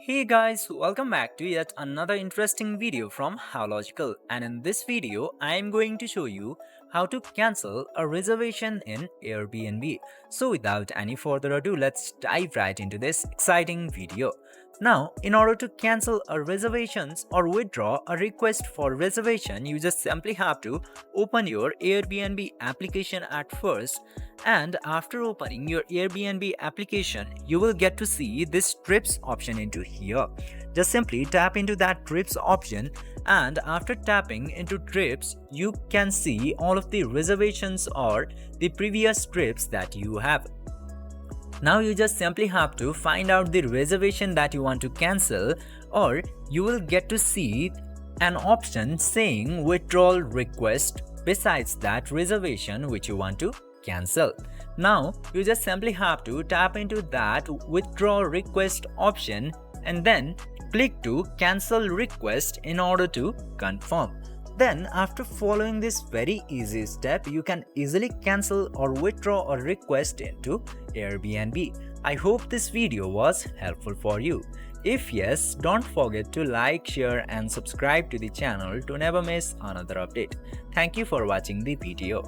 Hey guys, welcome back to yet another interesting video from How Logical, and in this video I am going to show you how to cancel a reservation in Airbnb. So without any further ado, let's dive right into this exciting video. Now, in order to cancel a reservations or withdraw a request for reservation, you just simply have to open your Airbnb application at first, and after opening your Airbnb application, you will get to see this trips option into here. Just simply tap into that trips option, and after tapping into trips, you can see all of the reservations or the previous trips that you have. Now you just simply have to find out the reservation that you want to cancel, or you will get to see an option saying withdrawal request besides that reservation which you want to cancel. Now you just simply have to tap into that withdraw request option and then click to cancel request in order to confirm. Then after following this very easy step, you can easily cancel or withdraw a request into Airbnb. I hope this video was helpful for you. If yes, don't forget to like, share and subscribe to the channel to never miss another update. Thank you for watching the video.